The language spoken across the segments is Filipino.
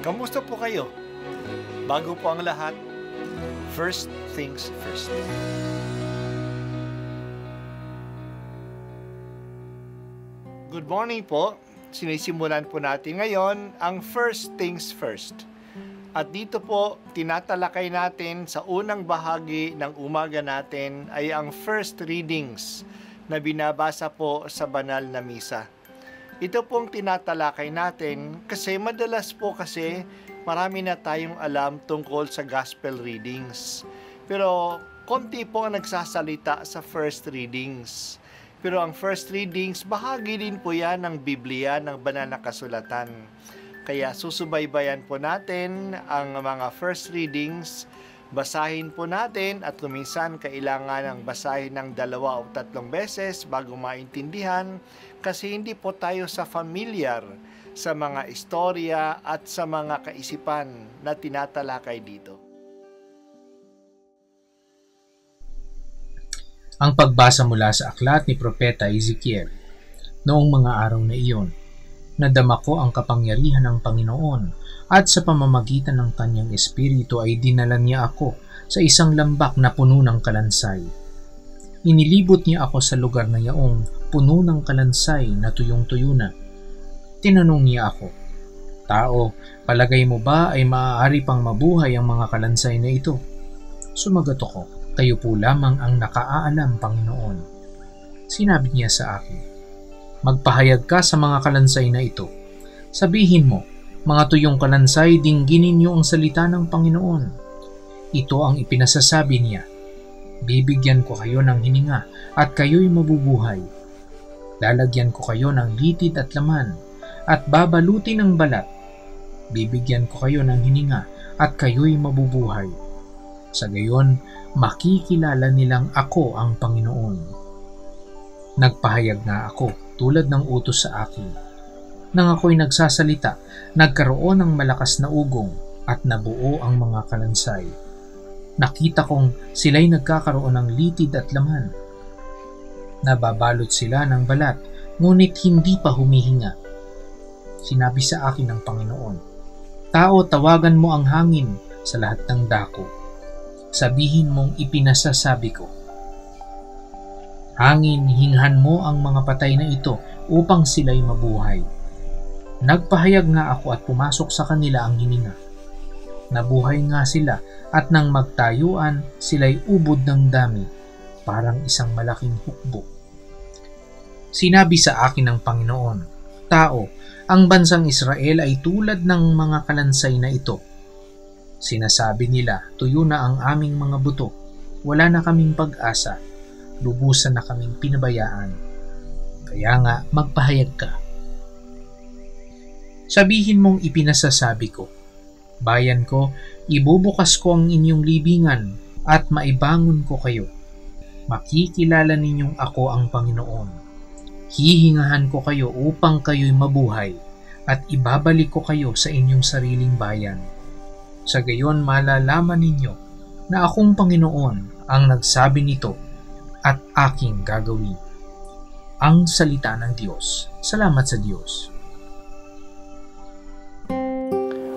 Kamusta po kayo? Bago po ang lahat, first things first. Good morning po. Sinisimulan po natin ngayon ang first things first. At dito po, tinatalakay natin sa unang bahagi ng umaga natin ay ang first readings na binabasa po sa banal na misa. Ito pong tinatalakay natin kasi madalas po kasi marami na tayong alam tungkol sa gospel readings. Pero konti po ang nagsasalita sa first readings. Pero ang first readings, bahagi din po yan ng Biblia, ng banal na kasulatan. Kaya susubaybayan po natin ang mga first readings, basahin po natin at kuminsan kailangan ng basahin ng 2 o 3 beses bago maintindihan kasi hindi po tayo familiar sa mga istorya at sa mga kaisipan na tinatalakay dito. Ang pagbasa mula sa aklat ni Propeta Ezekiel. Noong mga araw na iyon, nadama ko ang kapangyarihan ng Panginoon at sa pamamagitan ng kanyang espiritu ay dinala niya ako sa isang lambak na puno ng kalansay. Inilibot niya ako sa lugar na yaong puno ng kalansay na tuyong-tuyo na. Tinanong niya ako, "Tao, palagay mo ba ay maaari pang mabuhay ang mga kalansay na ito?" Sumagot ako, "Kayo po lamang ang nakaalam, Panginoon." Sinabi niya sa akin, "Magpahayag ka sa mga kalansay na ito. Sabihin mo, mga tuyong kalansay, dingginin niyo ang salita ng Panginoon. Ito ang ipinasasabi niya. Bibigyan ko kayo ng hininga at kayo'y mabubuhay. Lalagyan ko kayo ng litid at laman at babalutin ng balat. Bibigyan ko kayo ng hininga at kayo'y mabubuhay. Sa gayon, makikilala nilang ako ang Panginoon." Nagpahayag nga ako tulad ng utos sa akin. Nang ako'y nagsasalita, nagkaroon ng malakas na ugong at nabuo ang mga kalansay. Nakita kong sila'y nagkakaroon ng litid at laman. Nababalot sila ng balat, ngunit hindi pa humihinga. Sinabi sa akin ng Panginoon, "Tao, tawagan mo ang hangin sa lahat ng dako. Sabihin mong ipinasasabi ko, Hangin, hinghan mo ang mga patay na ito upang sila'y mabuhay." Nagpahayag nga ako at pumasok sa kanila ang hininga. Nabuhay nga sila at nang magtayuan sila'y ubod ng dami, parang isang malaking hukbo. Sinabi sa akin ng Panginoon, "Tao, ang bansang Israel ay tulad ng mga kalansay na ito. Sinasabi nila, tuyo na ang aming mga buto, wala na kaming pag-asa, lubusan na kaming pinabayaan. Kaya nga, magpahayag ka. Sabihin mong ipinasasabi ko, bayan ko, ibubukas ko ang inyong libingan at maibangon ko kayo. Makikilala ninyong ako ang Panginoon. Hihingahan ko kayo upang kayo'y mabuhay at ibabalik ko kayo sa inyong sariling bayan. Sa gayon malalaman ninyo na akong Panginoon ang nagsabi nito at aking gagawin." Ang salita ng Diyos. Salamat sa Diyos.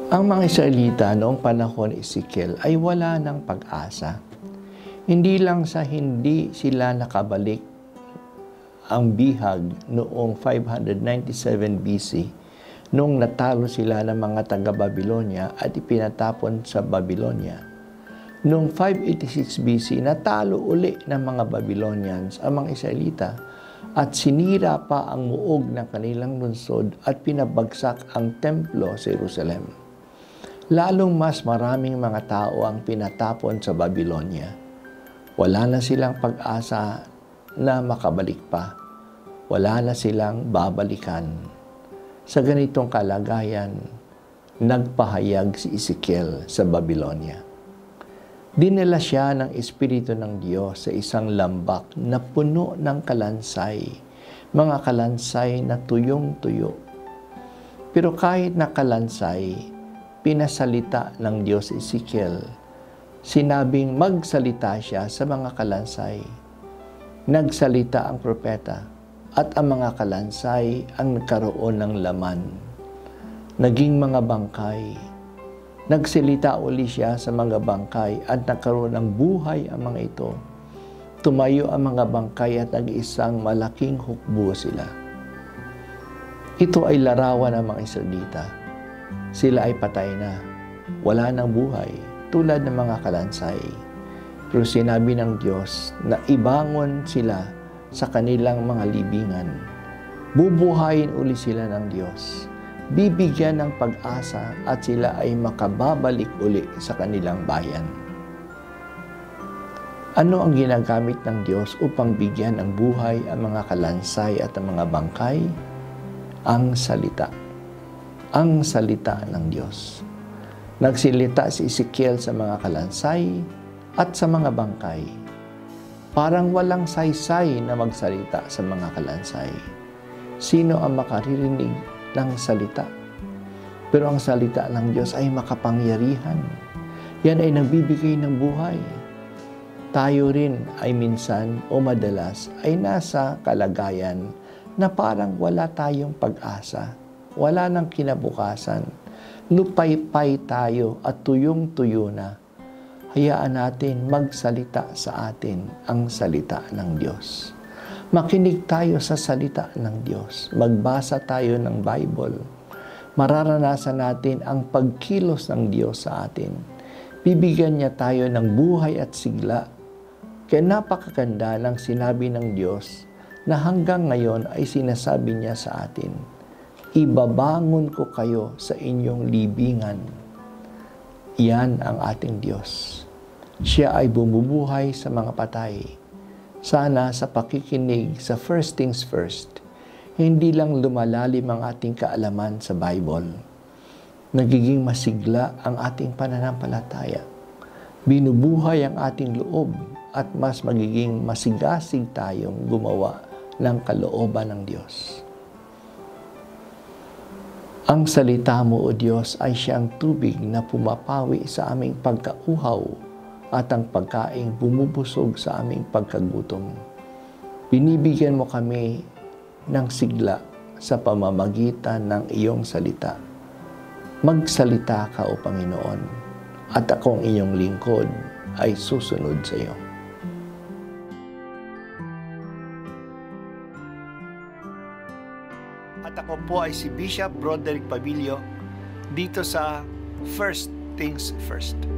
Ang mga Israelita noong panahon ni Ezekiel ay wala ng pag-asa. Hindi lang sa hindi sila nakabalik ang bihag noong 597 BC, noong natalo sila ng mga taga-Babylonia at ipinatapon sa Babylonia. Noong 586 BC, natalo uli ng mga Babylonians ang mga Israelita at sinira pa ang muog ng kanilang lungsod at pinabagsak ang templo sa Jerusalem. Lalong mas maraming mga tao ang pinatapon sa Babylonia. Wala na silang pag-asa na makabalik pa. Wala na silang babalikan. Sa ganitong kalagayan, nagpahayag si Ezekiel sa Babylonia. Dinala siya ng Espiritu ng Diyos sa isang lambak na puno ng kalansay, mga kalansay na tuyong-tuyo. Pero kahit na kalansay, pinasalita ng Diyos si Ezekiel. Sinabing magsalita siya sa mga kalansay. Nagsalita ang propeta at ang mga kalansay ang nagkaroon ng laman. Naging mga bangkay Nagsilita uli siya sa mga bangkay at nagkaroon ng buhay ang mga ito. Tumayo ang mga bangkay at nag-isang malaking hukbo sila. Ito ay larawan ng mga Israelita. Sila ay patay na, wala nang buhay, tulad ng mga kalansay. Pero sinabi ng Diyos na ibangon sila sa kanilang mga libingan. Bubuhayin uli sila ng Diyos. Bibigyan ng pag-asa at sila ay makababalik uli sa kanilang bayan. Ano ang ginagamit ng Diyos upang bigyan ng buhay ang mga kalansay at ang mga bangkay? Ang salita. Ang salita ng Diyos. Nagsilita si Ezekiel sa mga kalansay at sa mga bangkay. Parang walang saysay na magsalita sa mga kalansay. Sino ang makaririnig ng salita? Pero ang salita ng Diyos ay makapangyarihan. Yan ay nagbibigay ng buhay. Tayo rin ay minsan o madalas ay nasa kalagayan na parang wala tayong pag-asa, wala nang kinabukasan. Lupaypay tayo at tuyong-tuyo na. Hayaan natin magsalita sa atin ang salita ng Diyos. Makinig tayo sa salita ng Diyos. Magbasa tayo ng Bible. Mararanasan natin ang pagkilos ng Diyos sa atin. Bibigyan niya tayo ng buhay at sigla. Kaya napakaganda ng sinabi ng Diyos na hanggang ngayon ay sinasabi niya sa atin, ibabangon ko kayo sa inyong libingan. Iyan ang ating Diyos. Siya ay bumubuhay sa mga patay. Sana sa pakikinig sa first things first, hindi lang lumalalim ang ating kaalaman sa Bible. Nagiging masigla ang ating pananampalataya. Binubuhay ang ating loob at mas magiging masigasig tayong gumawa ng kalooban ng Diyos. Ang salita mo, O Diyos, ay siyang tubig na pumapawi sa aming pagkauhaw at ang pagkaing bumubusog sa aming pagkagutom. Binibigyan mo kami ng sigla sa pamamagitan ng iyong salita. Magsalita ka, O Panginoon, at akong iyong lingkod ay susunod sa iyo. At ako po ay si Bishop Broderick Pabilio dito sa First Things First.